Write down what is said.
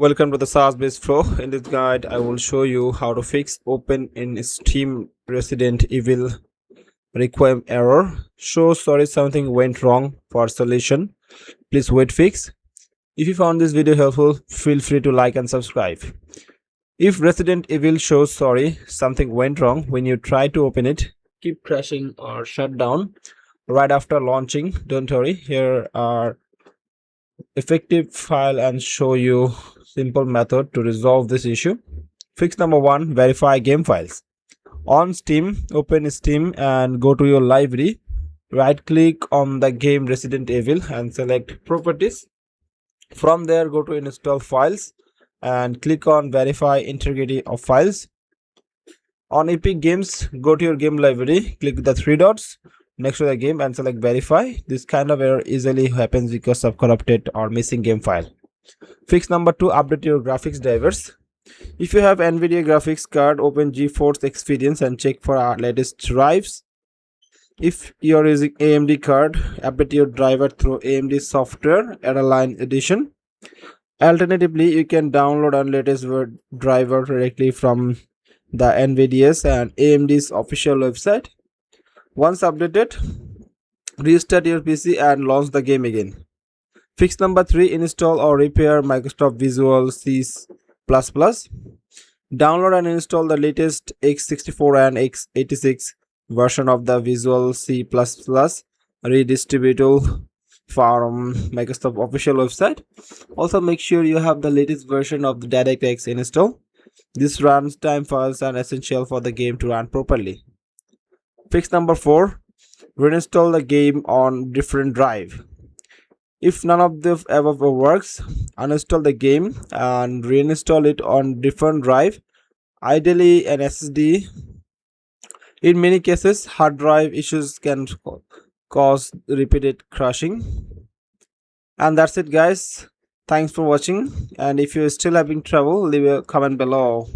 Welcome to the Saas based flow. In this guide, I will show you how to fix open in Steam Resident Evil Requiem error. Sorry something went wrong for solution. Please wait fix. If you found this video helpful, feel free to like and subscribe. If Resident Evil shows sorry something went wrong when you try to open it, keep crashing or shut down right after launching, don't worry. Here are effective file and show you simple method to resolve this issue. Fix number 1, verify game files. On Steam, open Steam and go to your library. Right click on the game Resident Evil and select properties. From there, go to install files and click on verify integrity of files. On Epic Games, go to your game library, click the 3 dots next to the game and select verify. This kind of error easily happens because of corrupted or missing game file. Fix number 2, update your graphics drivers. If you have NVIDIA graphics card, open GeForce Experience and check for our latest drives. If you are using AMD card, update your driver through AMD software at a line edition. Alternatively, you can download our latest driver directly from the NVIDIA's and AMD's official website. Once updated, restart your PC and launch the game again. Fix number 3, install or repair Microsoft Visual C++. Download and install the latest x64 and x86 version of the Visual C++ redistributable from Microsoft official website. Also make sure you have the latest version of the DirectX install. This runtime files are essential for the game to run properly. Fix number 4, reinstall the game on different drive. If none of the above works, uninstall the game and reinstall it on different drive, ideally an SSD. In many cases, hard drive issues can cause repeated crashing. And that's it guys. Thanks for watching, and if you're still having trouble, leave a comment below.